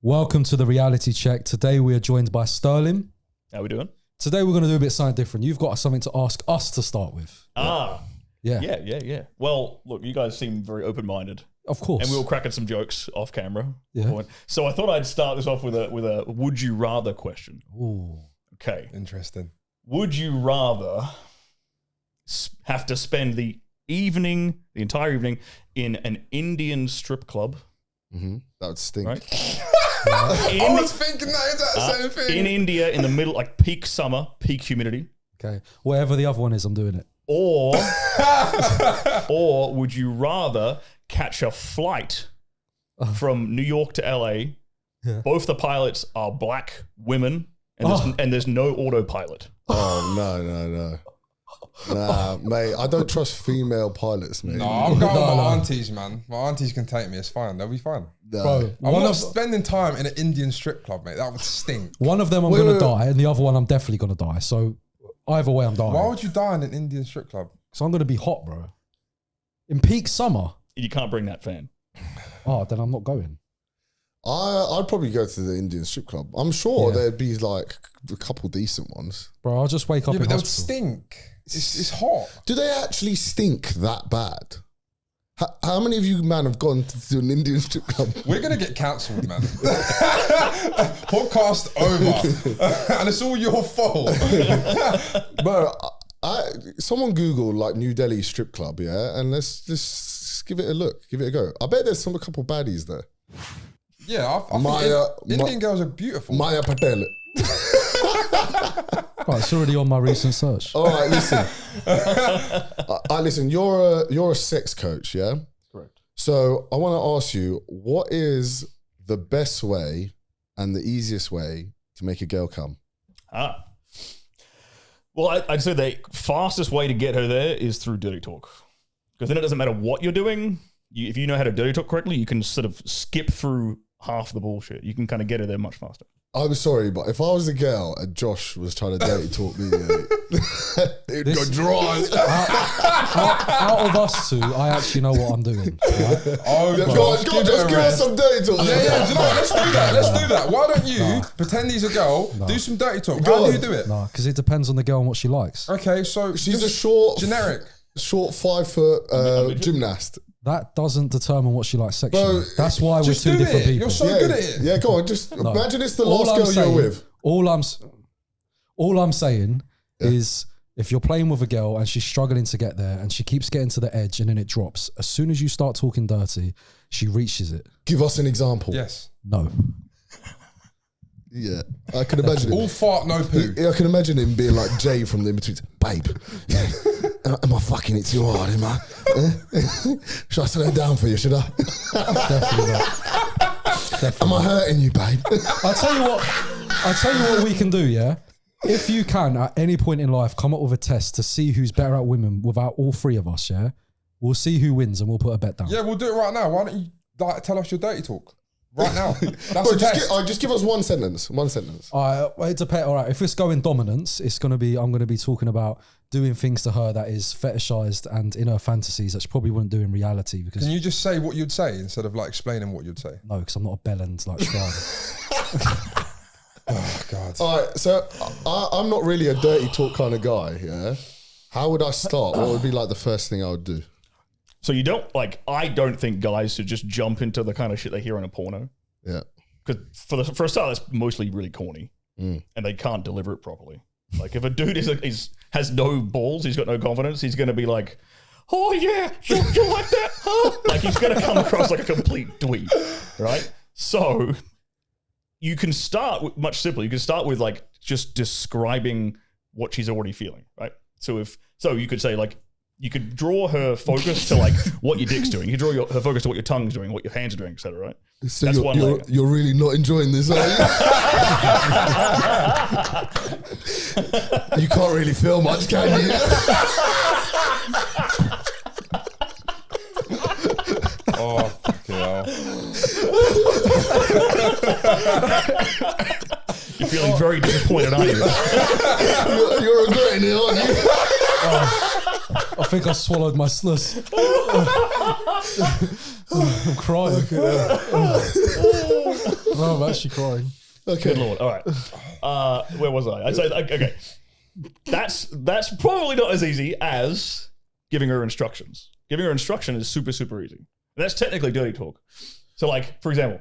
Welcome to the Reality Check. Today we are joined by Sterling. How we doing? Today we're going to do a bit something different. You've got something to ask us to start with. Yeah. Well, look, you guys seem very open-minded. Of course. And we were cracking some jokes off camera. Yeah. So I thought I'd start this off with a would you rather question. Ooh. Okay. Interesting. Would you rather have to spend the entire evening in an Indian strip club? Mm-hmm. That would stink. Right? I was thinking that exact same thing. In India, in the middle, like peak summer, peak humidity. Okay. Whatever the other one is, I'm doing it. Or would you rather catch a flight from New York to LA? Yeah. Both the pilots are black women, and there's no autopilot. Oh, no. Nah, mate, I don't trust female pilots, mate. No, I'm going with my aunties, man. My aunties can take me. It's fine. They'll be fine. No. Bro, I'm not spending time in an Indian strip club, mate. That would stink. one of them I'm going to die, and the other one I'm definitely going to die. So either way, I'm dying. Why would you die in an Indian strip club? So I'm going to be hot, bro. In peak summer. You can't bring that fan. Oh, then I'm not going. I'd probably go to the Indian strip club. I'm sure there'd be like a couple decent ones. Bro, I'll just wake up Yeah, in but they would hospital. stink. It's hot. Do they actually stink that bad? How many of you, man, have gone to an Indian strip club? We're going to get cancelled, man. Podcast over. And it's all your fault. Bro, someone Google like New Delhi strip club, yeah? And let's just give it a look, give it a go. I bet there's a couple baddies there. Yeah, I think Indian girls are beautiful. Maya Patel. Right, it's already on my recent search. All right, listen. Listen, you're a sex coach, yeah? Correct. So I want to ask you, what is the best way and the easiest way to make a girl come? Well, I'd say the fastest way to get her there is through dirty talk. Because then it doesn't matter what you're doing. If you know how to dirty talk correctly, you can sort of skip through half the bullshit. You can kind of get her there much faster. I'm sorry, but if I was a girl and Josh was trying to dirty talk me, it'd go dry. Out of us two, I actually know what I'm doing. Right? Oh, Go on, just give us some dirty talk. Yeah, do you know what? Let's do that. Why don't you pretend he's a girl, do some dirty talk? How do you do it? No, because it depends on the girl and what she likes. Okay, so She's a short, generic. 5 foot gymnast. That doesn't determine what she likes sexually. Bro, that's why we're just two do different it. people. You're so good at it. Yeah, go on. Just imagine it's the last All girl I'm you're saying- with. All I'm saying is if you're playing with a girl and she's struggling to get there and she keeps getting to the edge and then it drops, as soon as you start talking dirty, she reaches it. Give us an example. Yes. No. Yeah, I can imagine All it. fart, no poo. I can imagine him being like Jay from the In-Betweens. Babe, am I fucking it too hard, am I? Should I slow down for you, should I? Definitely not. Am I hurting you, babe? I'll tell you what we can do, yeah? If you can, at any point in life, come up with a test to see who's better at women without all three of us, yeah? We'll see who wins and we'll put a bet down. Yeah, we'll do it right now. Why don't you tell us your dirty talk? Right now. That's Bro, a test. just give us one sentence. One sentence. All right, if it's going dominance, I'm going to be talking about doing things to her that is fetishized and in her fantasies that she probably wouldn't do in reality. Because Can you just say what you'd say instead of like explaining what you'd say? no, because I'm not a bellend like Strider. Oh, God. All right, so I'm not really a dirty talk kind of guy, yeah? How would I start? What would be like the first thing I would do? So I don't think guys should just jump into the kind of shit they hear in a porno. Yeah. Because for a start, that's mostly really corny. And they can't deliver it properly. Like if a dude has no balls, he's got no confidence, he's going to be like, oh yeah, you like that? Huh? Like he's going to come across like a complete dweeb, right? So you can start with much simpler. You can start with like just describing what she's already feeling, right? So you could say like, you could draw her focus to like what your dick's doing. You draw her focus to what your tongue's doing, what your hands are doing, etc. Right? So That's one layer. you're really not enjoying this, are you? You can't really feel much, can you? Oh, fucking hell. You're feeling very disappointed, aren't you? You're regretting it, aren't you? I think I swallowed my snus. I'm crying. No, I'm actually crying. Okay. Good lord. All right. Where was I? I'd say okay. That's probably not as easy as giving her instructions. Giving her instruction is super, super easy. That's technically dirty talk. So, like, for example,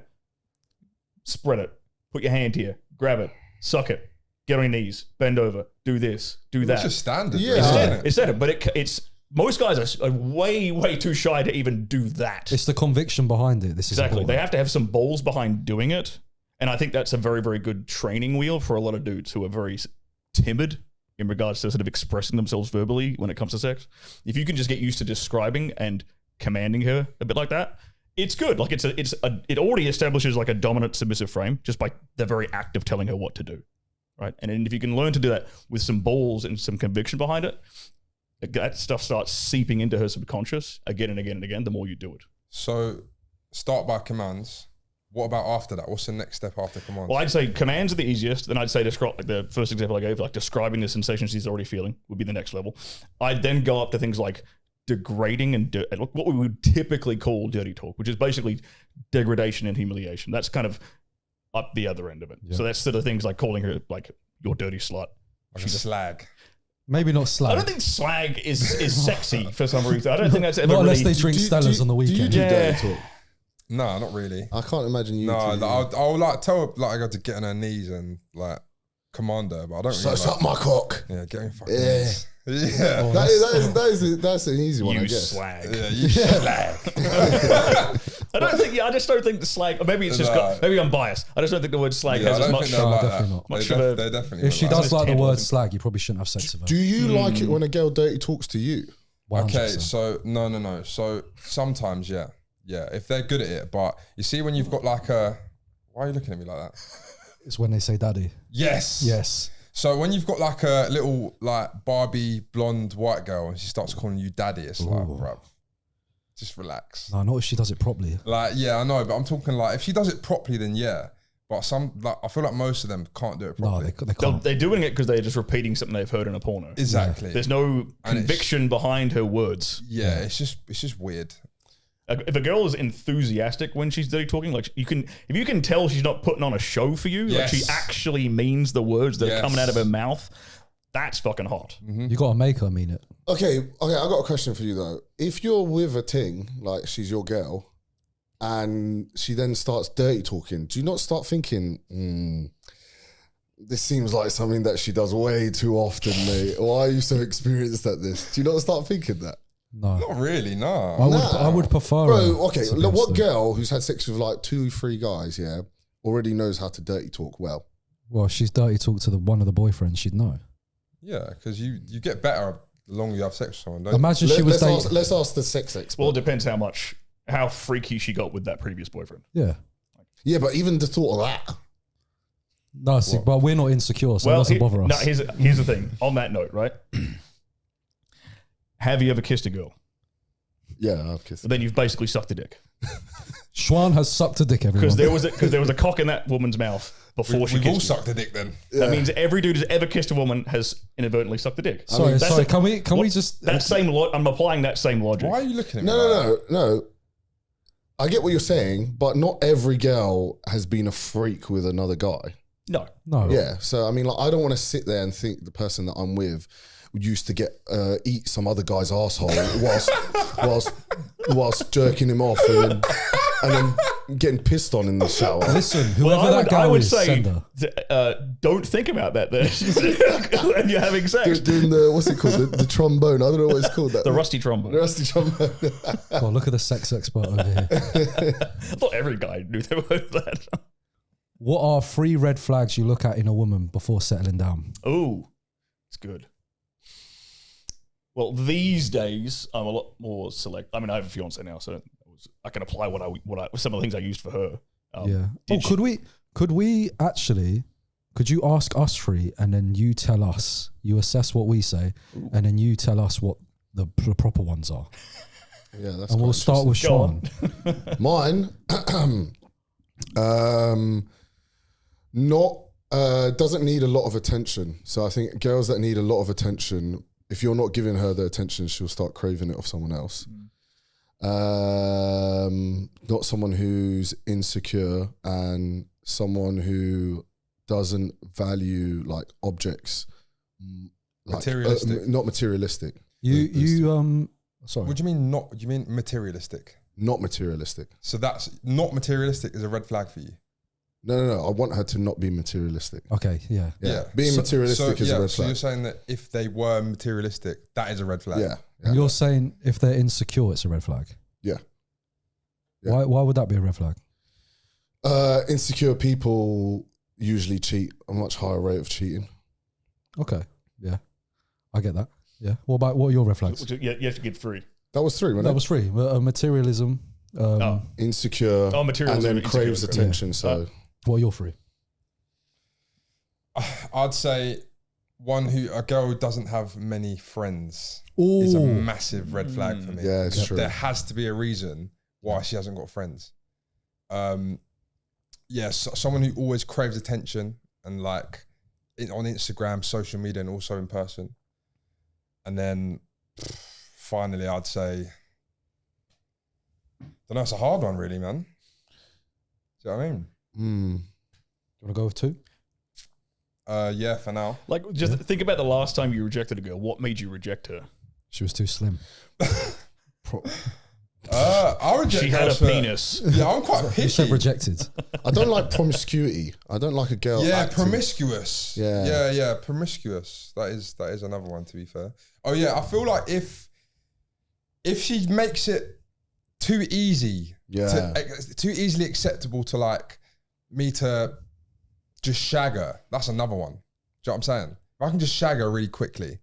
spread it, put your hand here, grab it, suck it, get on your knees, bend over, do this, do that. It's just standard. Yeah. really, isn't it? It's standard, but it's most guys are way, way too shy to even do that. It's the conviction behind it. This is Exactly. They important. have to have some balls behind doing it. And I think that's a very, very good training wheel for a lot of dudes who are very timid in regards to sort of expressing themselves verbally when it comes to sex. If you can just get used to describing and commanding her a bit like that, it's good. Like it already establishes like a dominant submissive frame just by the very act of telling her what to do. Right. And then if you can learn to do that with some balls and some conviction behind it, that stuff starts seeping into her subconscious again and again and again, the more you do it. So start by commands. What about after that? What's the next step after commands? Well, I'd say commands are the easiest. Then I'd say describe, like the first example I gave, like describing the sensation she's already feeling would be the next level. I'd then go up to things like degrading and what we would typically call dirty talk, which is basically degradation and humiliation. That's kind of up the other end of it. Yeah. So that's sort of things like calling her like your dirty slut. Like a slag. Maybe not slag. I don't think slag is sexy for some reason. I don't think that's ever Not unless really. they drink Stellas on the Do you weekend. do Yeah. dirty talk? No, not really. I can't imagine you. No, two. I'll like tell her like I got to get on her knees and like command her, but I don't So really suck like, my cock. yeah, get on fucking Yeah. knees. Yeah. Oh, That's an easy one, I You guess. slag. Yeah, you slag. I just don't think the slag. Or maybe it's just No. maybe I'm biased. I just don't think the word slag Yeah, I has as don't much. think they'll like definitely that. not. Much They of a- they definitely If she won't like does like the word tantalizing. slag, you probably shouldn't have sex with her. Do you like it when a girl dirty talks to you? 100%. Okay, so no. So sometimes, yeah. If they're good at it, but you see when you've got like a, why are you looking at me like that? It's when they say daddy. Yes. Yes. So when you've got like a little like Barbie blonde white girl and she starts calling you daddy, it's like, bruv, just relax. No, not if she does it properly. Like, yeah, I know, but I'm talking like if she does it properly, then yeah. But some, like, I feel like most of them can't do it No, properly. they can't. They're doing it because they're just repeating something they've heard in a porno. Exactly. There's no And conviction behind her words. Yeah, it's just weird. If a girl is enthusiastic when she's dirty talking, like if you can tell she's not putting on a show for you, like she Yes. actually means the words that are Yes. coming out of her mouth, that's fucking hot. You got to make her mean it. Okay, I got a question for you though. If you're with a ting, like she's your girl, and she then starts dirty talking, do you not start thinking, this seems like something that she does way too often, mate? Why are you so experienced at this? Do you not start thinking that? No. Not really, no. I would prefer Bro, her okay, to be look, what honest. girl who's had sex with like 2-3 guys, yeah, already knows how to dirty talk well? Well, she's dirty talk to one of the boyfriends, she'd know. Yeah, because you get better the longer you have sex with someone, don't you? Imagine she was dating. Let's ask the sex expert. Well, it depends how freaky she got with that previous boyfriend. Yeah. Yeah, but even the thought of that. No, see, but we're not insecure, so it doesn't bother us. No, here's the thing. On that note, right? Have you ever kissed a girl? Yeah, I've kissed. Then you've basically sucked a dick Schwan has sucked a dick, everyone. because there was a cock in that woman's mouth before she We've all kissed you. sucked a dick then. That means every dude who's ever kissed a woman has inadvertently sucked a dick. Sorry, That's sorry. a- Can we just? That same I'm applying that same logic. Why are you looking at me? like that? No. I get what you're saying, but not every girl has been a freak with another guy. No. No. Yeah, so I mean, like, I don't want to sit there and think the person that I'm with used to get eat some other guy's asshole whilst jerking him off and then getting pissed on in the shower. Listen, whoever Well, that guy I would is, say send her. don't think about that then when you're having sex. Doing the what's it called? The trombone. I don't know what it's called. That The rusty trombone. the rusty trombone. Oh, look at the sex expert over here. I thought every guy knew they were that. What are 3 red flags you look at in a woman before settling down? Oh, it's good. Well, these days I'm a lot more select. I mean, I have a fiance now, so I can apply what I some of the things I used for her. Yeah. Oh, did she- could you ask us 3 and then you tell us, you assess what we say, and then you tell us what the proper ones are. Yeah, that's. And we'll quite start with Go Sean. on. Mine, doesn't need a lot of attention. So I think girls that need a lot of attention, if you're not giving her the attention, she'll start craving it off someone else. Not someone who's insecure and someone who doesn't value like objects, like, Materialistic. not materialistic. Sorry. What do you mean not? Do you mean materialistic? Not materialistic. So that's not materialistic is a red flag for you. No. I want her to not be materialistic. Okay, yeah. Yeah. Being materialistic is a red So flag. you're saying that if they were materialistic, that is a red flag. Yeah. And you're saying if they're insecure, it's a red flag. Yeah. Yeah. Why would that be a red flag? Insecure people usually cheat a much higher rate of cheating. Okay, yeah, I get that. Yeah. What are your red flags? Yeah, you have to give 3. That was 3, wasn't That it? was 3. Materialism. Insecure. materialism, And then insecure, craves okay. attention. So What are your 3? I'd say a girl who doesn't have many friends Ooh. is a massive red flag for me. Yeah, it's Because true. There has to be a reason why she hasn't got friends. Someone who always craves attention and like on Instagram, social media, and also in person. And then finally, I'd say, don't know, it's a hard one, really, man. Do you know what I mean? You want to go with 2? Yeah, for now. Like, just think about the last time you rejected a girl. What made you reject her? She was too slim. I reject She had a girls for- penis. Yeah, I'm quite You said picky. rejected. I don't like promiscuity. I don't like a girl. Yeah, acting. promiscuous. Yeah. Promiscuous. That is another one, to be fair. Oh yeah, I feel like if she makes it too easy, too easily acceptable to like me to just shag her, that's another one. Do you know what I'm saying? If I can just shag her really quickly,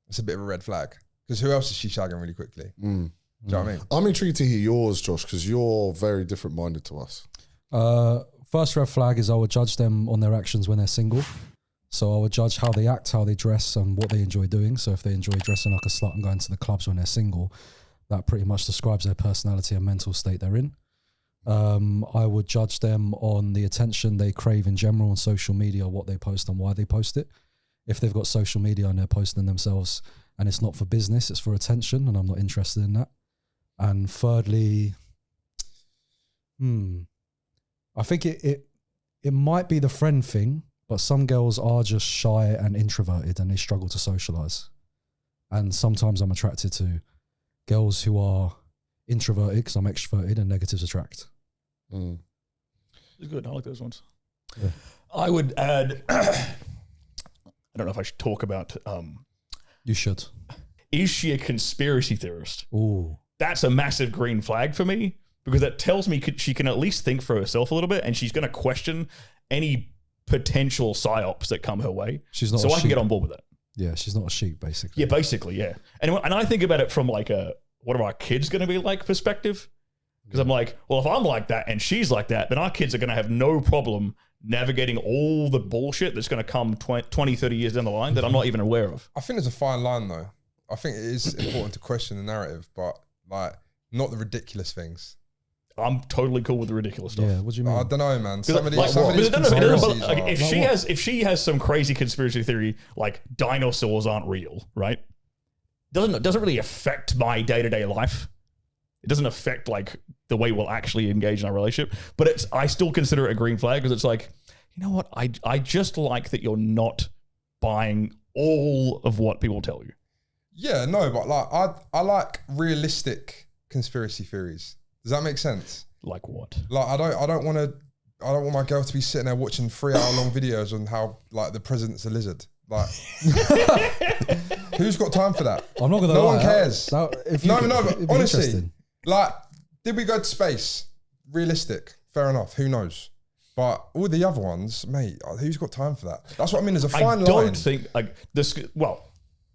it's a bit of a red flag. Because who else is she shagging really quickly? Do you know what I mean? I'm intrigued to hear yours, Josh, because you're very different minded to us. First red flag is I would judge them on their actions when they're single. So I would judge how they act, how they dress, and what they enjoy doing. So if they enjoy dressing like a slut and going to the clubs when they're single, that pretty much describes their personality and mental state they're in. I would judge them on the attention they crave in general on social media, what they post and why they post it. If they've got social media and they're posting themselves and it's not for business, it's for attention, and I'm not interested in that. And thirdly, I think it might be the friend thing, but some girls are just shy and introverted and they struggle to socialize. And sometimes I'm attracted to girls who are introverted because I'm extroverted, and negatives attract. It's good. I like those ones. Yeah. I would add, I don't know if I should talk about, You should. is she a conspiracy theorist? Ooh. That's a massive green flag for me, because that tells me she can at least think for herself a little bit, and she's going to question any potential psyops that come her way. She's not so a I can sheep. get on board with that. Yeah, she's not a sheep, basically. Yeah, basically, yeah. And I think about it from like what are our kids going to be like perspective? Because I'm like, well, if I'm like that and she's like that, then our kids are going to have no problem navigating all the bullshit that's going to come 20, 30 years down the line that I'm not even aware of. I think there's a fine line though. I think it is important to question the narrative, but like not the ridiculous things. I'm totally cool with the ridiculous stuff. Yeah, what do you mean? I don't know, man. Some of Like, these conspiracies like, are- if she has some crazy conspiracy theory like dinosaurs aren't real, right? Doesn't really affect my day-to-day life. It doesn't affect like the way we'll actually engage in our relationship, but I still consider it a green flag, because it's like, you know what? I just like that you're not buying all of what people tell you. Yeah, no, but like I like realistic conspiracy theories. Does that make sense? Like what? Like I don't want my girl to be sitting there watching 3-hour long videos on how like the president's a lizard. Like, who's got time for that? I'm not gonna No lie. one cares. But But honestly, interesting. like, did we go to space? Realistic, fair enough. Who knows? But all the other ones, mate, who's got time for that? That's what I mean. There's a I fine don't line. think like this. Well,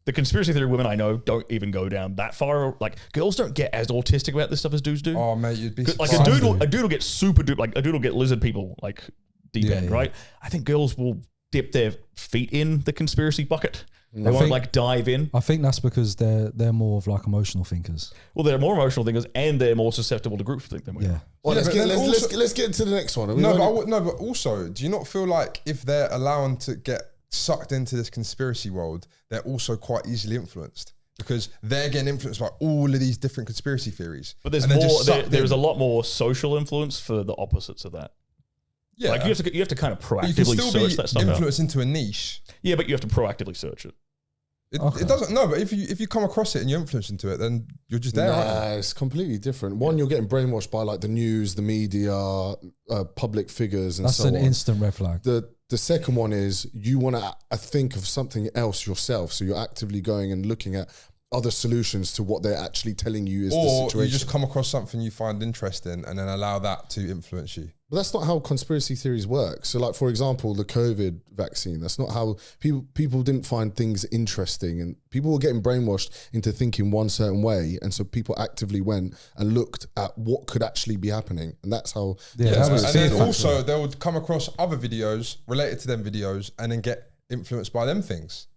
the conspiracy theory women I know don't even go down that far. Like girls don't get as autistic about this stuff as dudes do. Oh, mate, you'd be Like surprised. a dude will get super duper, like a dude will get lizard people like deep Yeah, end, yeah. right? I think girls will dip their feet in the conspiracy bucket. They I won't think- like dive in. I think that's because they're more of like emotional thinkers. Well, they're more emotional thinkers and they're more susceptible to groupthink than we Yeah. are. Well, Yeah, let's, but get, then let's, let's get into the next one. But also, do you not feel like if they're allowed to get sucked into this conspiracy world, they're also quite easily influenced? Because they're getting influenced by all of these different conspiracy theories. But there's and they're more. just sucked There's in. a lot more social influence for the opposites of that. Yeah. Like you have to kind of But you can proactively still search be that stuff out. influenced into a niche. Yeah, but you have to proactively search it. It doesn't. No, but if you come across it and you're influenced into it, then you're just there. aren't you? It's completely different. One, you're getting brainwashed by like the news, the media, public figures, and That's so an on. instant red flag. The second one is you want to think of something else yourself, so you're actively going and looking at other solutions to what they're actually telling you is the Or situation. you just come across something you find interesting and then allow that to influence you. But that's not how conspiracy theories work. So, like for example, the COVID vaccine. That's not how people didn't find things interesting, and people were getting brainwashed into thinking one certain way, and so people actively went and looked at what could actually be happening, and that's how. Yeah, Yeah, that was and fear then factor. also they would come across other videos related to them videos and then get influenced by them things.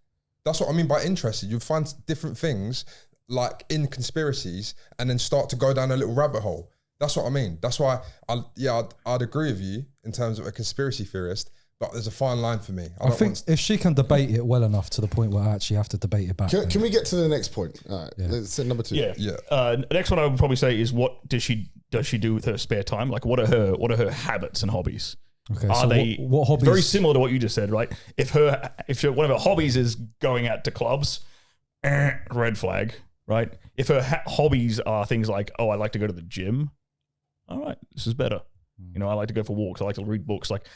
That's what I mean by interested. You'd find different things like in conspiracies and then start to go down a little rabbit hole. That's what I mean. That's why I'd agree with you in terms of a conspiracy theorist, but there's a fine line for me. I think if she can debate it well enough to the point where I actually have to debate it back. Can we get to the next point? All right, let's say number 2. Yeah. Next one I would probably say is what does she do with her spare time? Like what are her habits and hobbies? Okay, Are so they what hobbies? very similar to what you just said, right? If one of her hobbies is going out to clubs, red flag, right? If her hobbies are things like, I like to go to the gym, all right, this is better. You know, I like to go for walks, I like to read books, like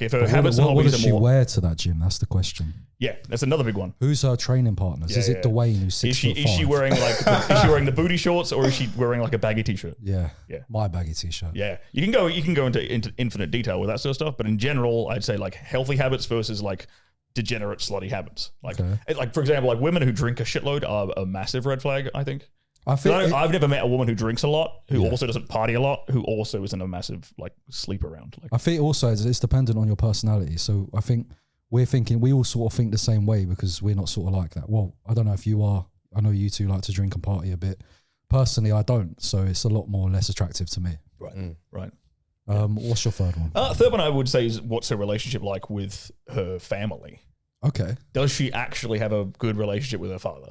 if her habits and what hobbies does are she more, wear to that gym? That's the question. yeah, that's another big one. Who's her training partners? Yeah, is it yeah. Dwayne who's 6'5"? Is she wearing is she wearing the booty shorts or is she wearing like a baggy t-shirt? Yeah, Yeah. my baggy t-shirt. Yeah, you can go into infinite detail with that sort of stuff, but in general, I'd say like healthy habits versus like degenerate slutty habits. Like, like for example, like women who drink a shitload are a massive red flag. I think. I've never met a woman who drinks a lot, who also doesn't party a lot, who also isn't a massive like sleep around. Like, I think also it's dependent on your personality. So I think we all sort of think the same way because we're not sort of like that. Well, I don't know if you are. I know you two like to drink and party a bit. Personally, I don't. So it's a lot more less attractive to me. right, right. What's your third one? Third one I would say is what's her relationship like with her family? Okay. Does she actually have a good relationship with her father?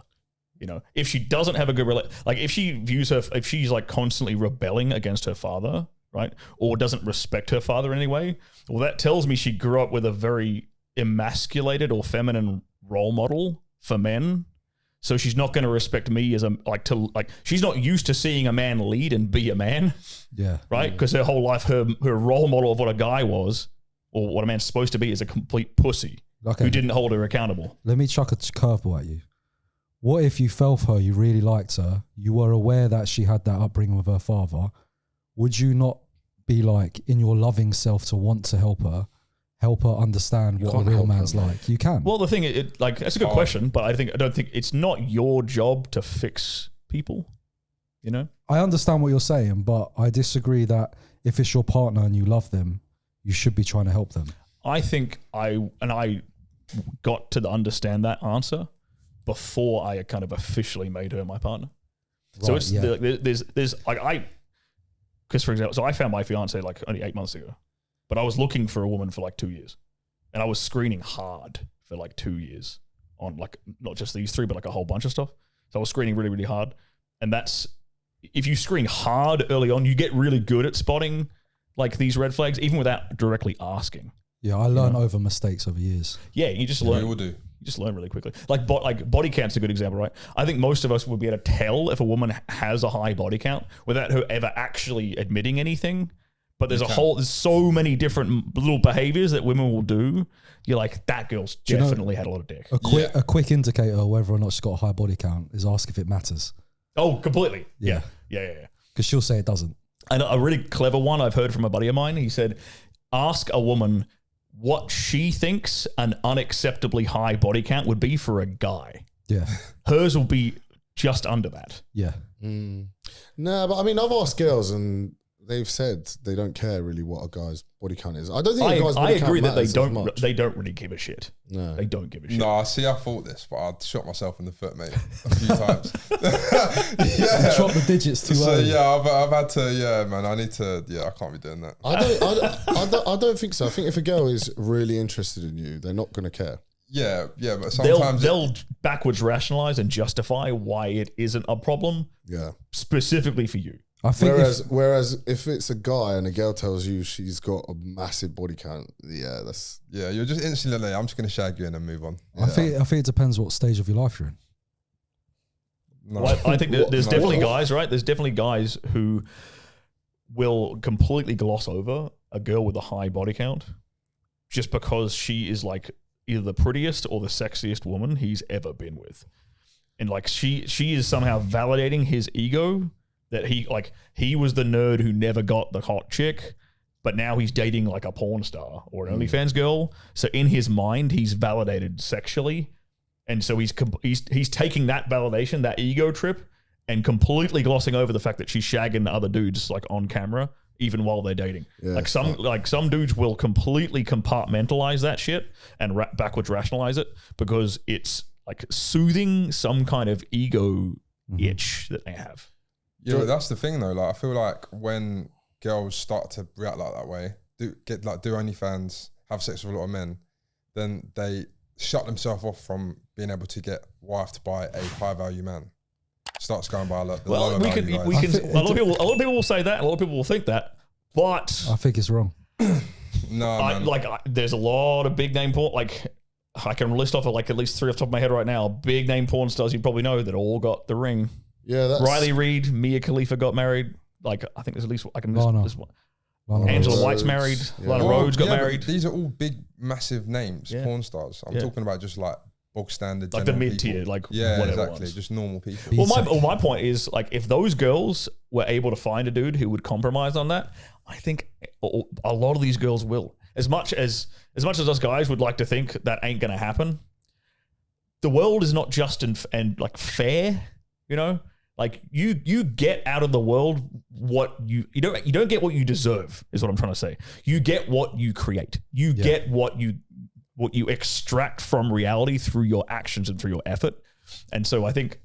You know, if she doesn't have a good like if she's like constantly rebelling against her father, right, or doesn't respect her father in any way, well, that tells me she grew up with a very emasculated or feminine role model for men. So she's not going to respect me as she's not used to seeing a man lead and be a man. Yeah. Right? Because her whole life, her role model of what a guy was or what a man's supposed to be is a complete pussy who didn't hold her accountable. Let me chuck a curveball at you. What if you fell for her, you really liked her, you were aware that she had that upbringing with her father, would you not be like in your loving self to want to help her understand what a real man's like? You can. Well, the thing is, that's a good question, but I don't think it's not your job to fix people, you know? I understand what you're saying, but I disagree that if it's your partner and you love them, you should be trying to help them. I think I got to understand that answer before I kind of officially made her my partner. Right, so it's yeah. there's like because for example, so I found my fiance like only 8 months ago, but I was looking for a woman for like 2 years, and I was screening hard for like 2 years on like not just these 3, but like a whole bunch of stuff. So I was screening really, really hard, and that's if you screen hard early on, you get really good at spotting like these red flags, even without directly asking. Yeah, I learned over mistakes over years. Yeah, you just learn. We all do. You just learn really quickly. Like body count's a good example, right? I think most of us would be able to tell if a woman has a high body count without her ever actually admitting anything. But there's there's so many different little behaviors that women will do. You're like, that girl's definitely had a lot of dick. A quick indicator of whether or not she's got a high body count is ask if it matters. Oh, completely. Yeah. Yeah. Because she'll say it doesn't. And a really clever one I've heard from a buddy of mine, he said, ask a woman what she thinks an unacceptably high body count would be for a guy. Yeah. Hers will be just under that. Yeah. No, but I mean, I've asked girls and they've said they don't care really what a guy's body count is. I don't think a guy's body count agree that matters as much. they don't really give a shit. No. They don't give a shit. No, see, I thought this, but I shot myself in the foot, mate, a few times. Yeah. Drop the digits too So early. yeah, I've had to. Yeah, man, I need to. Yeah, I can't be doing that. I don't think so. I think if a girl is really interested in you, they're not going to care. Yeah, but sometimes they'll backwards rationalize and justify why it isn't a problem Yeah. specifically for you. I think Whereas if it's a guy and a girl tells you she's got a massive body count, yeah, you're just instantly like, I'm just gonna shag you and then move on. I think it depends what stage of your life you're in. No. Well, I think there's definitely guys, right? There's definitely guys who will completely gloss over a girl with a high body count just because she is like either the prettiest or the sexiest woman he's ever been with. And like she is somehow validating his ego that he was the nerd who never got the hot chick, but now he's dating like a porn star or an OnlyFans girl. So in his mind, he's validated sexually. And so he's taking that validation, that ego trip, and completely glossing over the fact that she's shagging other dudes like on camera, even while they're dating. Yeah, some dudes will completely compartmentalize that shit and backwards rationalize it because it's like soothing some kind of ego itch that they have. Yeah, but that's the thing though. Like, I feel like when girls start to react like that way, do OnlyFans, have sex with a lot of men, then they shut themselves off from being able to get wifed by a high value man. Starts going by a lot. Well, we can. A lot of people will say that. A lot of people will think that, but I think it's wrong. There's a lot of big name porn. Like, I can list off like at least 3 off the top of my head right now. Big name porn stars you probably know that all got the ring. Yeah, that's Riley Reid, Mia Khalifa got married. Like, I think there's at least I can. This one. Lana Angela Rhodes. White's married. Lana Rhodes got married. These are all big, massive names, porn stars. I'm talking about just like bog standard, like the mid tier, like whatever exactly, ones. just normal people. Well, my point is like if those girls were able to find a dude who would compromise on that, I think a lot of these girls will. As much as us guys would like to think that ain't gonna happen, the world is not just and like fair, you know. Like you get out of the world what you don't get what you deserve is what I'm trying to say. You get what you create. You get what you extract from reality through your actions and through your effort. And so I think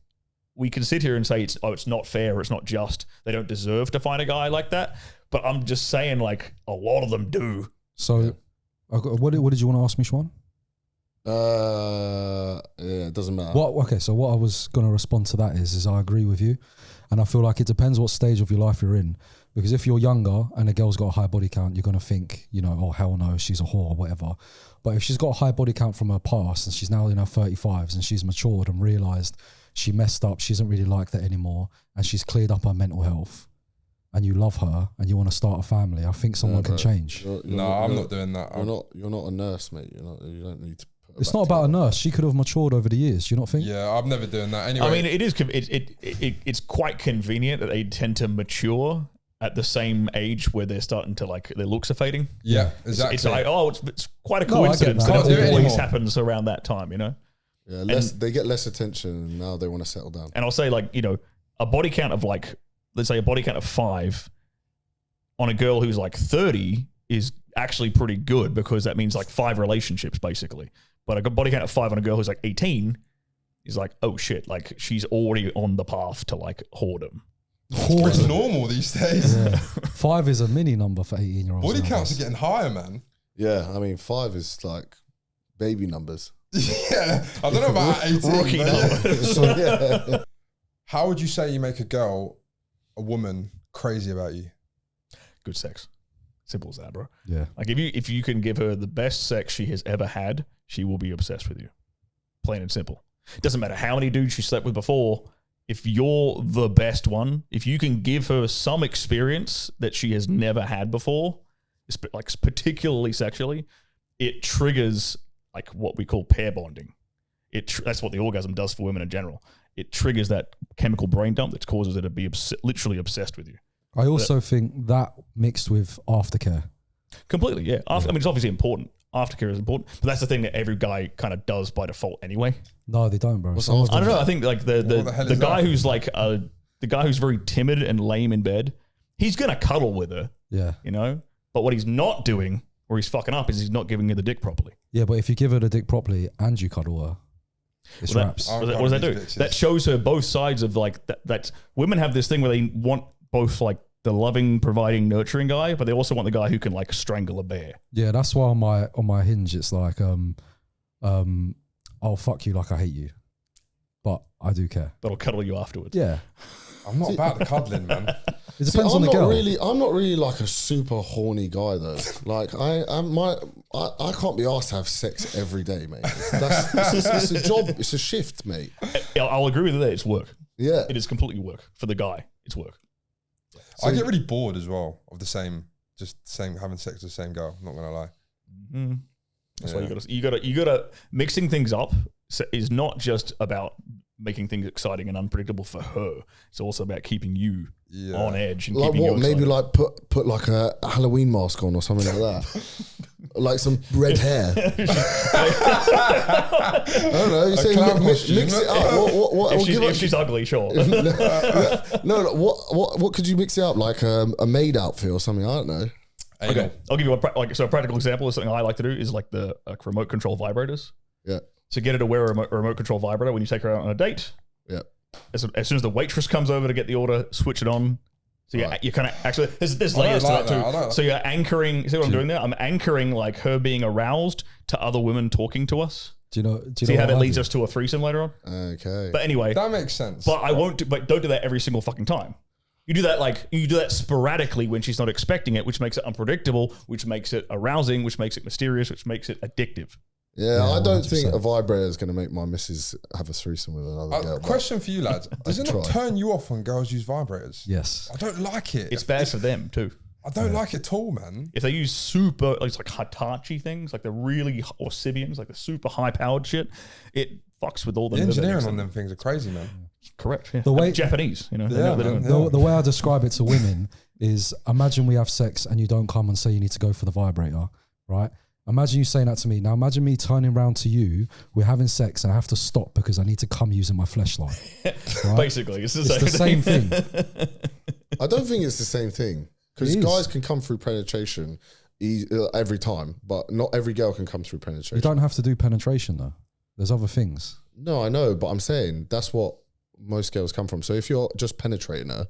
we can sit here and say it's not fair or it's not just. They don't deserve to find a guy like that. But I'm just saying like a lot of them do. So what did you want to ask me, Schwan? It doesn't matter. So what I was going to respond to that is I agree with you, and I feel like it depends what stage of your life you're in. Because if you're younger and a girl's got a high body count, you're going to think, oh hell no, she's a whore or whatever. But if she's got a high body count from her past and she's now in her 35s and she's matured and realised she messed up, she doesn't really like that anymore, and she's cleared up her mental health, and you love her and you want to start a family, I think someone can change. I'm not doing that. You're not a nurse, mate. You don't need to. It's not about a nurse. She could have matured over the years. Do you not think? Yeah, I'm never doing that. Anyway, I mean, it's quite convenient that they tend to mature at the same age where they're starting to like their looks are fading. Yeah, exactly. It's like it's quite a coincidence that it always happens around that time, you know. Yeah, they get less attention and now they want to settle down. And I'll say like a body count of like let's say a body count of 5 on a girl who's like 30 is actually pretty good because that means like 5 relationships basically. But a body count of 5 on a girl who's like 18 is like, oh shit, like she's already on the path to like whoredom. It's normal these days. Yeah. 5 is a mini number for 18-year-olds. Body counts are getting higher, man. Yeah, I mean 5 is like baby numbers. Yeah, I don't know about 18. Rookie numbers. Yeah. How would you say you make a woman crazy about you? Good sex. Simple as that, bro. Yeah. Like if you can give her the best sex she has ever had, she will be obsessed with you. Plain and simple. It doesn't matter how many dudes she slept with before. If you're the best one, if you can give her some experience that she has never had before, like particularly sexually, it triggers like what we call pair bonding. That's what the orgasm does for women in general. It triggers that chemical brain dump that causes her to be literally obsessed with you. I also think that mixed with aftercare. Completely, yeah. I mean, it's obviously important. Aftercare is important, but that's the thing that every guy kind of does by default anyway. No, they don't, bro. I don't know. I think like the guy who's like the guy who's very timid and lame in bed, he's gonna cuddle with her. Yeah, But what he's not doing, or he's fucking up, is he's not giving her the dick properly. Yeah, but if you give her the dick properly and you cuddle her, it's raps. What does that do? That shows her both sides of like that. Women have this thing where they want both like the loving, providing, nurturing guy, but they also want the guy who can like strangle a bear. Yeah, that's why on my hinge it's like I'll fuck you like I hate you, but I do care. But I'll cuddle you afterwards. Yeah, I'm not about the cuddling, man. It depends on the girl. I'm not really like a super horny guy though. Like I can't be asked to have sex every day, mate. It's a job. It's a shift, mate. I'll agree with that. It's work. Yeah, it is completely work for the guy. It's work. So I get really bored as well of having sex with the same girl. I'm not gonna lie. Mm-hmm. That's why you gotta mixing things up is not just about making things exciting and unpredictable for her. It's also about keeping you on edge and like keeping you excited. Maybe like put like a Halloween mask on or something like that. Like some red hair. I don't know. You say mix it up. What, if she's ugly, sure. no. What could you mix it up? Like a maid outfit or something? I don't know. Okay, I'll give you a practical example of something I like to do is like the remote control vibrators. Yeah. So get her to wear a remote control vibrator when you take her out on a date. Yeah. As soon as the waitress comes over to get the order, switch it on. So you kind of actually there's layers to that too. So you're anchoring. You see what I'm doing there? I'm anchoring like her being aroused to other women talking to us. Do you see how that leads us to a threesome later on? Okay. But anyway, that makes sense. But I won't. But don't do that every single fucking time. You do that sporadically when she's not expecting it, which makes it unpredictable, which makes it arousing, which makes it mysterious, which makes it addictive. Yeah, I don't 100%. Think a vibrator is going to make my missus have a threesome with another girl. Question for you, lads. Does it not turn you off when girls use vibrators? Yes. I don't like it. It's bad for them too. I don't like it at all, man. If they use super, like Hitachi things, like the really, or Sibians, like the super high-powered shit, it fucks with all the engineering on them things are crazy, man. Correct. Yeah. The way Japanese, you know. The way I describe it to women is: imagine we have sex and you don't come and say you need to go for the vibrator, right? Imagine you saying that to me. Now imagine me turning around to you, we're having sex and I have to stop because I need to come using my fleshlight. Right? Basically, it's the same thing. I don't think it's the same thing. Because guys can come through penetration every time, but not every girl can come through penetration. You don't have to do penetration though. There's other things. No, I know, but I'm saying that's what most girls come from. So if you're just penetrating her,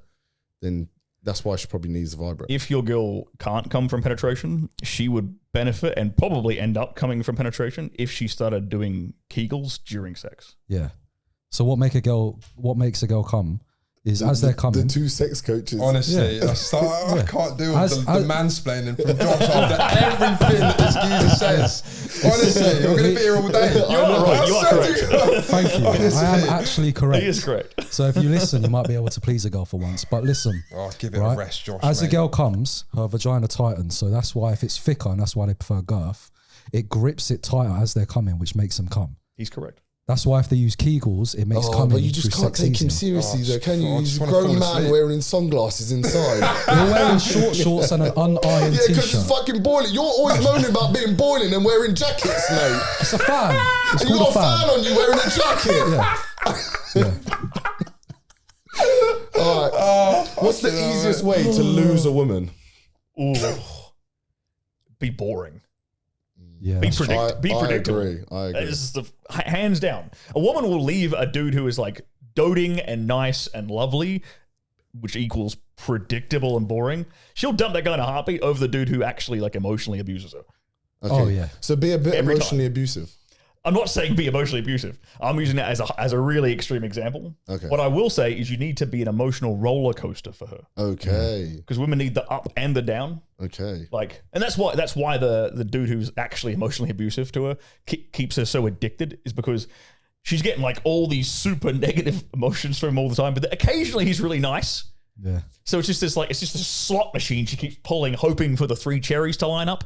then that's why she probably needs a vibrator. If your girl can't come from penetration, she would benefit and probably end up coming from penetration if she started doing Kegels during sex. Yeah. So what makes a girl come is as they're coming. The two sex coaches. Honestly, I can't deal with the mansplaining from Josh after everything that this geezer says. Honestly, you're going to be here all day. You are right. You are correct. Thank you. I am actually correct. He is correct. So if you listen, you might be able to please a girl for once. But listen. Oh, give it a rest, Josh. As a girl comes, her vagina tightens. So that's why if it's thicker, and that's why they prefer girth, it grips it tighter as they're coming, which makes them come. He's correct. That's why if they use Kegels, it makes coming. But you just can't take him seriously, though, can you? He's a grown man wearing sunglasses inside. You're wearing short shorts and an unironed t-shirt. Yeah, because it's fucking boiling. You're always moaning about being boiling and wearing jackets, mate. It's a fan. It's and you got a fan on you wearing a jacket. Yeah. All right. What's the easiest way to lose a woman? Ooh. Be boring. Yeah, be predictable. I agree. This is hands down. A woman will leave a dude who is like doting and nice and lovely, which equals predictable and boring. She'll dump that guy in a heartbeat over the dude who actually like emotionally abuses her. Okay. Oh yeah. So be a bit emotionally abusive. I'm not saying be emotionally abusive. I'm using that as a really extreme example. Okay. What I will say is you need to be an emotional roller coaster for her. Okay. Because women need the up and the down. Okay. Like, and that's why the dude who's actually emotionally abusive to her keeps her so addicted, is because she's getting like all these super negative emotions from him all the time. But occasionally he's really nice. Yeah. So it's just this a slot machine she keeps pulling, hoping for the 3 cherries to line up,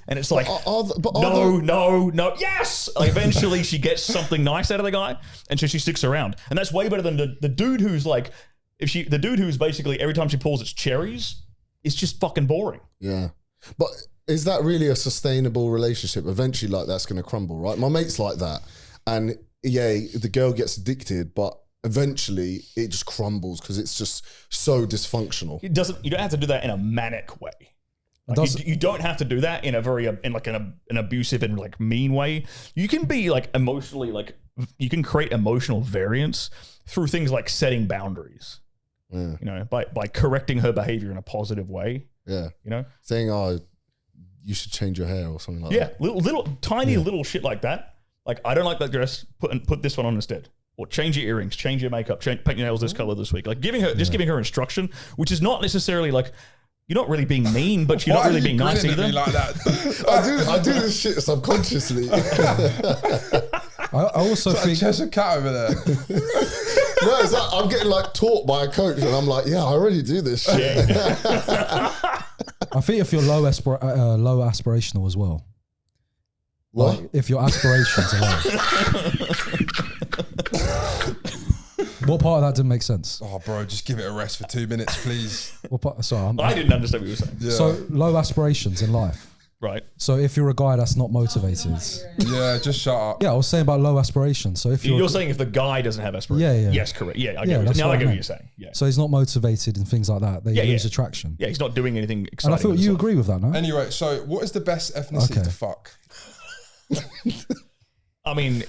and it's like, no, yes. Like eventually she gets something nice out of the guy, and so she sticks around, and that's way better than the dude who's like, the dude who's basically every time she pulls it's cherries, it's just fucking boring. Yeah, but is that really a sustainable relationship? Eventually, like that's going to crumble, right? My mate's like that, and yeah, the girl gets addicted, but eventually it just crumbles because it's just so dysfunctional. You don't have to do that in a manic way. Like you don't have to do that in an abusive and like mean way. You can be like emotionally, like you can create emotional variance through things like setting boundaries. Yeah. You know, by correcting her behavior in a positive way. Yeah. You know, saying, "Oh, you should change your hair" or something like that. Yeah, little tiny little shit like that. Like, I don't like that dress. Put this one on instead. or change your earrings, change your makeup, paint your nails this color this week. Like giving her instruction, which is not necessarily like you're not really being mean, but you're not really being nice either. Like that? I do this shit subconsciously. I also think there's a cat over there. No, it's like I'm getting like taught by a coach, and I'm like, yeah, I already do this shit. I think if you're low aspirational as well. What? Like, if your aspirations are low. What part of that didn't make sense? Oh, bro, just give it a rest for 2 minutes, please. What part? Sorry, I didn't understand what you were saying. Yeah. So low aspirations in life. Right. So if you're a guy that's not motivated, Yeah, just shut up. yeah, I was saying about low aspirations. So if You're saying if the guy doesn't have aspirations. Yeah. Yes, correct. Yeah, I Yeah, get that's now what I I get what meant. you're saying. Yeah. so he's not motivated and things like that, they lose attraction. Yeah, he's not doing anything And exciting. I feel with his you life. agree with that, no? Anyway, so what is the best ethnicity Okay. to fuck? I mean,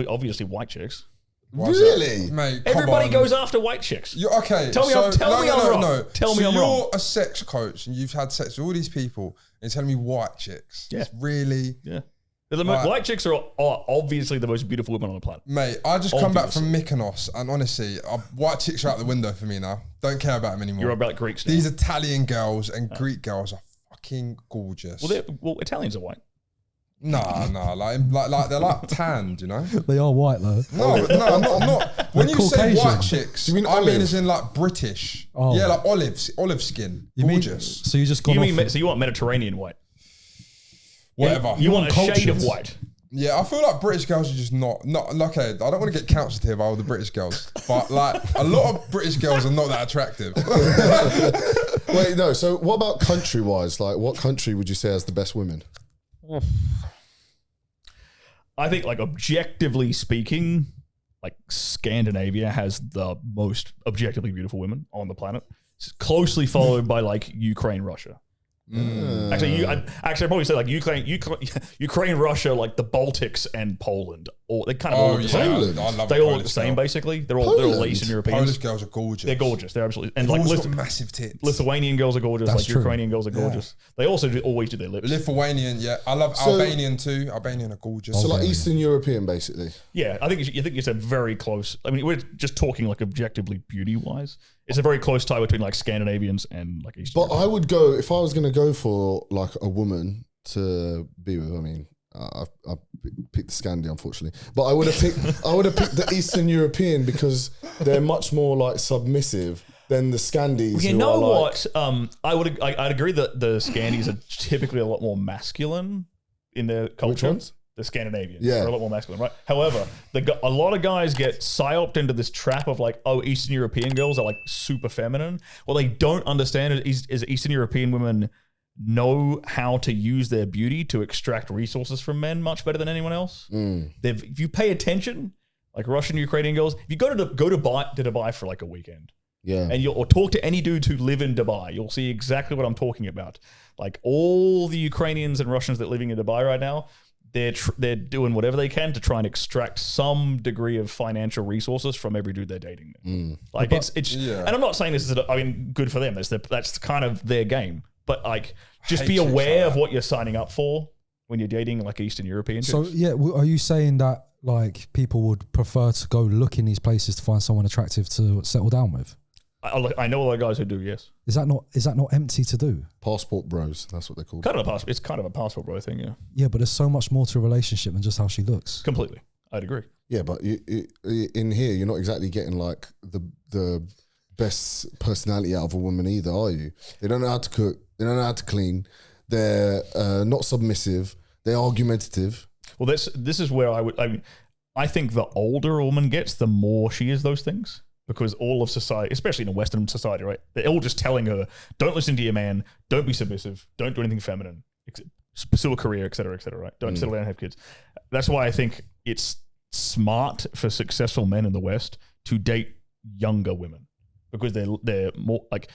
obviously white chicks. Why is Really? that? Mate, come Everybody on. goes after white chicks. Okay. Tell me so, I'm wrong. No. Tell me so I'm you're wrong. a sex coach and you've had sex with all these people and you're telling me white chicks. Yeah. It's really... Yeah. The Right. white chicks are obviously the most beautiful women on the planet. Mate, I just come back from Mykonos and honestly, white chicks are out the window for me now. Don't care about them anymore. You're about Greeks now. These Italian girls and Greek girls are fucking gorgeous. Well, Italians are white. Nah, like they're like tanned, you know? They are white though. No, I'm not. When you say Caucasian. white chicks, Do you mean I mean olive? as in like British. Oh. Yeah, like olive skin. You mean, Gorgeous. so you just gone You off mean so you want Mediterranean white? Whatever. You want a shade of cultured. white. Yeah, I feel like British girls are just not okay. I don't want to get counselled here by all the British girls, but like a lot of British girls are not that attractive. Wait, no. So what about country-wise? Like, what country would you say has the best women? I think, like, objectively speaking, like Scandinavia has the most objectively beautiful women on the planet. It's closely followed by like Ukraine, Russia. Actually, I'd probably say like Ukraine, Russia, like the Baltics and Poland, or they kind of all look the same. Poland. I love They a all look Polish the same, girl. basically. They're all Poland? Eastern Europeans. Polish girls are gorgeous. They're gorgeous. They're absolutely and They've like always got massive tits. Lithuanian girls are gorgeous. That's like true. Ukrainian girls are gorgeous. They also always do their lips. Lithuanian, yeah. I love So- Albanian too. Albanian are gorgeous. So like Okay. Eastern European, basically. Yeah, I think it's a very close. I mean, we're just talking like objectively beauty wise. It's a very close tie between like Scandinavians and like Eastern. But I would go, if I was going to go for like a woman to be with, I mean, I picked the Scandi, unfortunately, but I would have picked the Eastern European because they're much more like submissive than the Scandis. You who know are like, what? I'd agree that the Scandis are typically a lot more masculine in their culture. Which ones? The Scandinavians Yeah. are a lot more masculine, right? However, a lot of guys get psyoped into this trap of like, oh, Eastern European girls are like super feminine. What they don't understand is Eastern European women know how to use their beauty to extract resources from men much better than anyone else. If you pay attention, like Russian, Ukrainian girls, if you go to Dubai for like a weekend, yeah. and or talk to any dudes who live in Dubai, you'll see exactly what I'm talking about. Like all the Ukrainians and Russians that are living in Dubai right now, they're doing whatever they can to try and extract some degree of financial resources from every dude they're dating. Like it's yeah. and I'm not saying this is good for them. That's kind of their game. But like, just hate be chicks aware like of what you're signing up for when you're dating like Eastern European So chicks. yeah, are you saying that like people would prefer to go look in these places to find someone attractive to settle down with? I know a lot of guys who do. Yes, Is that not empty to do? Passport bros, that's what they're called. it's kind of a passport bro thing. Yeah, Yeah, but there's so much more to a relationship than just how she looks. completely. I'd agree. Yeah, but in here, you're not exactly getting like the best personality out of a woman either, are you? They don't know how to cook. They don't know how to clean. They're not submissive. They're argumentative. Well, this is where I think the older a woman gets, the more she is those things. Because all of society, especially in a Western society, right? They're all just telling her, don't listen to your man, don't be submissive, don't do anything feminine, pursue a career, et cetera, right? Don't settle down and have kids. That's why I think it's smart for successful men in the West to date younger women. Because they're more like,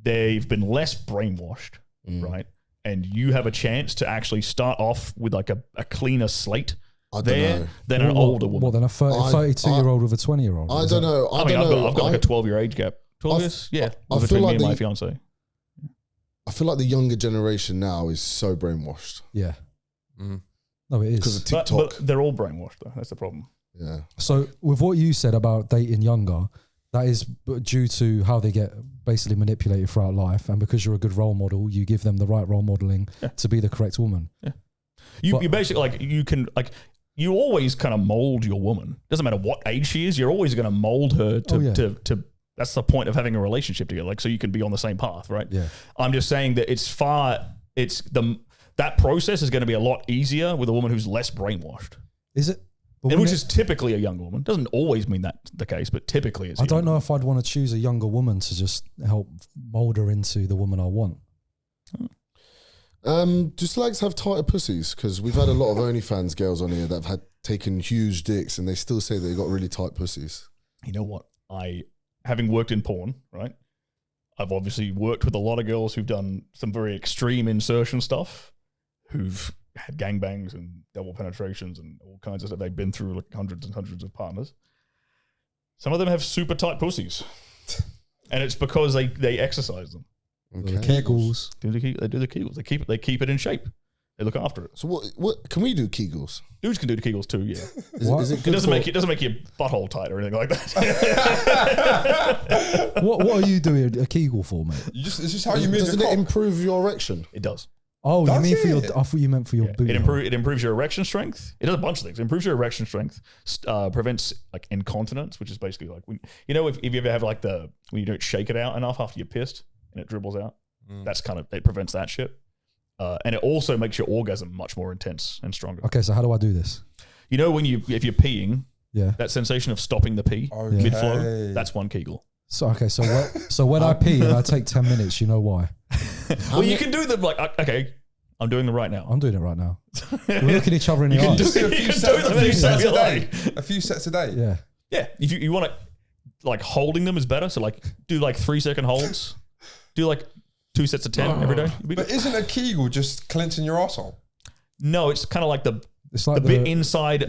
they've been less brainwashed, right? And you have a chance to actually start off with like a cleaner slate I don't there know. than an older woman. More than a 32-year-old with a 20-year-old. I don't know. I I mean, don't know. I've got like a 12-year age gap. 12 years? Yeah. I feel Between like me and my the- fiance. I feel like the younger generation now is so brainwashed Yeah. No, it because is. of TikTok. But they're all brainwashed, though. That's the problem. Yeah. So with what you said about dating younger, that is due to how they get basically manipulated throughout life, and because you're a good role model, you give them the right role modeling to be the correct woman. Yeah. You basically like you can like you always kind of mold your woman. Doesn't matter what age she is, you're always going to mold her to that's the point of having a relationship together, like so you can be on the same path, right? Yeah. I'm just saying that that process is going to be a lot easier with a woman who's less brainwashed. Is it? Which is typically a younger woman. Doesn't always mean that's the case, but typically it's. I don't know if I'd want to choose a younger woman to just help mold her into the woman I want. Do slags have tighter pussies? Because we've had a lot of OnlyFans girls on here that have taken huge dicks, and they still say they got really tight pussies. You know what? Having worked in porn, right? I've obviously worked with a lot of girls who've done some very extreme insertion stuff, who've had gangbangs and double penetrations and all kinds of stuff. They've been through like hundreds and hundreds of partners. Some of them have super tight pussies, and it's because they exercise them. Okay. The Kegels. They do the Kegels. They keep it in shape. They look after it. So what can we do Kegels? Dudes can do the Kegels too. Yeah. Is it good it doesn't make your butthole tight or anything like that. What are you doing a Kegel for, mate? It's just how you move Doesn't your it cock. improve your erection? It does. Oh, Does you mean it? for your? I thought you meant for your booty. It improves your erection strength. It does a bunch of things. It improves your erection strength. Prevents like incontinence, which is basically like when, if you ever have like when you don't shake it out enough after you're pissed and it dribbles out. That's it prevents that shit. And it also makes your orgasm much more intense and stronger. Okay, so how do I do this? If you're peeing, Yeah. that sensation of stopping the pee mid flow, that's one Kegel. So when I pee and I take 10 minutes, you know why? Well, you can do them like okay, I'm doing them right now. I'm doing it right now. We're looking each other in the eyes. Just do a few sets a day. A few sets a day. Yeah. Yeah, if you want to, like holding them is better. So like do like 3-second holds. Do like 2 sets of 10 every day. But isn't a Kegel just clenching your arsehole? No, it's kind of like the like bit inside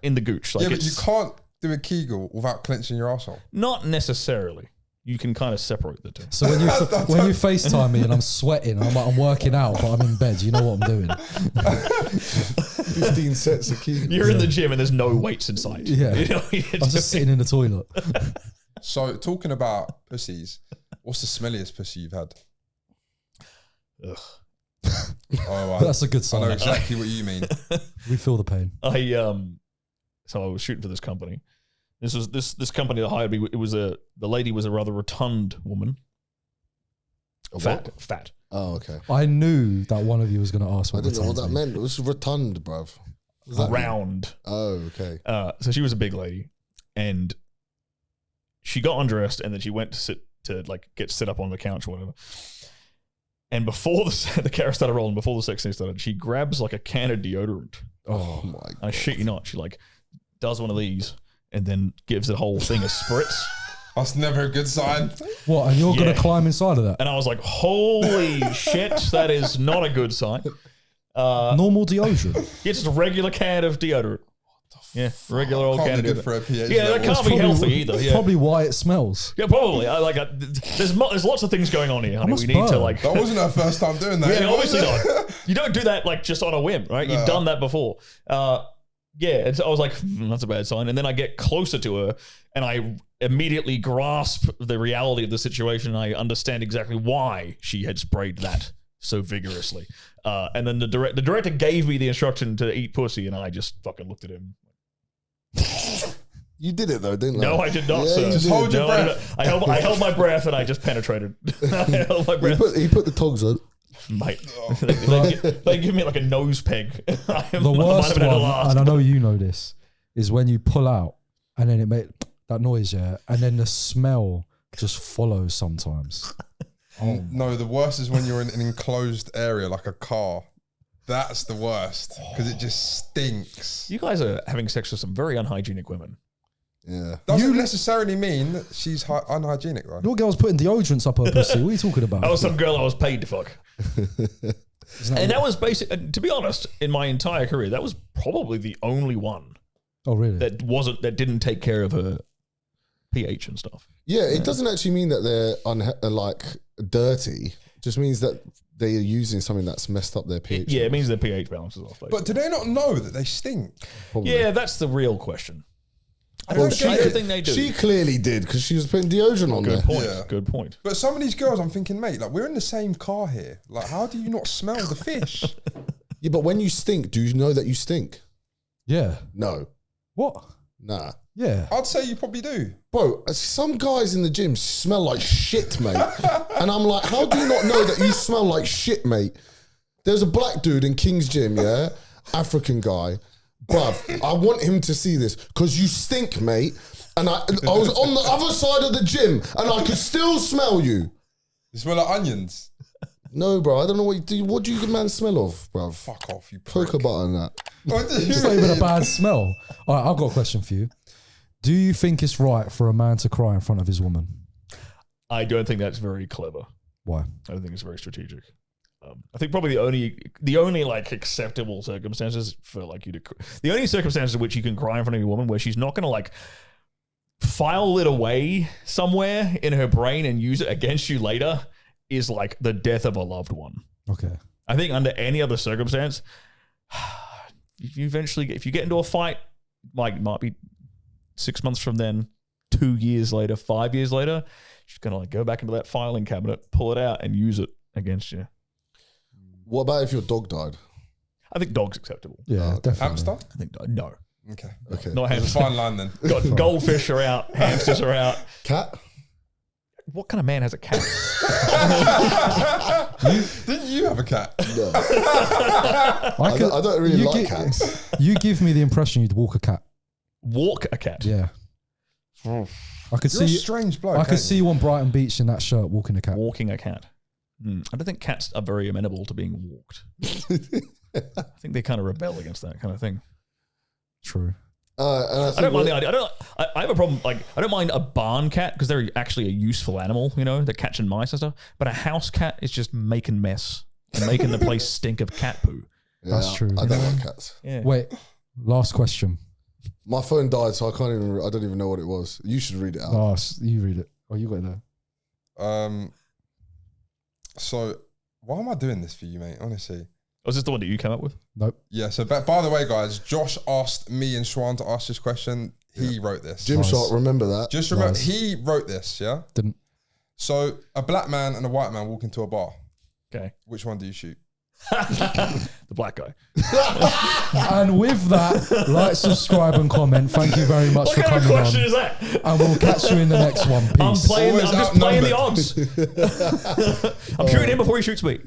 in the gooch. Like yeah, but you can't do a Kegel without clenching your arsehole. Not necessarily. You can kind of separate the two. So when you FaceTime me and I'm sweating, and I'm working out, but I'm in bed, you know what I'm doing. 15 sets of Kegels. You're in the gym and there's no weights in sight. Yeah. I'm just sitting in the toilet. So talking about pussies, what's the smelliest pussy you've had? Ugh. That's a good sign. I know exactly what you mean. We feel the pain. So I was shooting for this company. This was this company that hired me. The lady was a rather rotund woman. Fat. Oh, okay. I knew that one of you was going to ask. I didn't know what that meant. It was rotund, bruv. Round. Oh, okay. So she was a big lady, and she got undressed, and then she went to sit up on the couch or whatever. And before the camera started rolling, before the sex scene started, she grabs like a can of deodorant. Oh my God. I shit you not. She like does one of these and then gives the whole thing a spritz. That's never a good sign. What? And you're going to climb inside of that? And I was like, holy shit, that is not a good sign. Normal deodorant? Yeah, just a regular can of deodorant. Yeah, regular old can of good deodorant. for a pH Yeah, that level. can't be healthy either. It's Yeah. probably why it smells. Yeah, probably. There's lots of things going on here, honey. must We need to burn. like. That wasn't her first time doing that. Yeah, was obviously it? not. You don't do that like just on a whim, right? You've done that before. Yeah, and so I was like, that's a bad sign. And then I get closer to her and I immediately grasp the reality of the situation. I understand exactly why she had sprayed that so vigorously. And then the director gave me the instruction to eat pussy, and I just fucking looked at him. You did it though, didn't you? No, I did not, Yeah, sir. you Just did. hold your No, breath. I held my breath and I just penetrated. I held my breath. He put the togs on. Mate, they give me like a nose peg. The worst one, and I know you know this, is when you pull out and then it makes that noise, yeah, and then the smell just follows sometimes. No, the worst is when you're in an enclosed area like a car. That's the worst because it just stinks. You guys are having sex with some very unhygienic women. Yeah. Doesn't necessarily mean that she's unhygienic, though. Your girl's putting deodorants up her pussy. What are you talking about? That was some girl I was paid to fuck. And that was basic. To be honest, in my entire career, that was probably the only one Oh, really? that didn't take care of her pH and stuff. Yeah, it doesn't actually mean that they're like dirty. It just means that they are using something that's messed up their pH. Yeah, it means their pH balance is off. But do they not know that they stink? Probably. Yeah, that's the real question. I don't think they do. She clearly did because she was putting deodorant on there. Good point. Yeah. Good point. But some of these girls, I'm thinking, mate, like we're in the same car here. Like, how do you not smell the fish? Yeah, but when you stink, do you know that you stink? Yeah. No. What? Nah. Yeah. I'd say you probably do. Bro, some guys in the gym smell like shit, mate. And I'm like, how do you not know that you smell like shit, mate? There's a black dude in King's Gym, yeah? African guy. Bruv, I want him to see this because you stink, mate. And I was on the other side of the gym and I could still smell you. You smell like onions. No, bro, I don't know what you do. What do you man smell of, bruv? Fuck off, you Cocoa prick. butter and that. It's not even a bad smell. All right, I've got a question for you. Do you think it's right for a man to cry in front of his woman? I don't think that's very clever. Why? I don't think it's very strategic. I think probably the only like acceptable circumstances for like you to the only circumstances in which you can cry in front of your woman where she's not going to like file it away somewhere in her brain and use it against you later is like the death of a loved one. Okay. I think under any other circumstance, if you get into a fight, like it might be 6 months from then, 2 years later, 5 years later, she's gonna like go back into that filing cabinet, pull it out, and use it against you. What about if your dog died? I think dog's acceptable. Yeah, definitely. Hamster? I think no. Okay. Not It's hamster. a fine line then. Got goldfish are out, hamsters are out. Cat? What kind of man has a cat? Didn't you have a cat? No. I don't really like cats. You give me the impression you'd walk a cat. Walk a cat. Yeah. I could You're a see. strange bloke. I could ain't see you on Brighton Beach in that shirt walking a cat. Walking a cat. I don't think cats are very amenable to being walked. I think they kind of rebel against that kind of thing. True. And I don't mind the idea. I have a problem. Like, I don't mind a barn cat because they're actually a useful animal. You know, they're catching mice and stuff. But a house cat is just making mess and making the place stink of cat poo. Yeah, That's true. I don't like cats. Yeah. Wait. Last question. My phone died, so I don't even know what it was. You should read it out. Oh, you read it. Oh, you got it there. So why am I doing this for you, mate? Honestly. Was this the one that you came up with? Nope. Yeah, so by the way, guys, Josh asked me and Schwan to ask this question. He wrote this. Gymshark, remember that? Just remember, he wrote this, yeah? Didn't. So a black man and a white man walk into a bar. Okay. Which one do you shoot? The black guy. And with that, like, subscribe, and comment. Thank you very much What for kind of coming on. question is that? And we'll catch you in the next one. Peace. I'm Always just playing the outnumbered. odds. I'm shooting him before he shoots me.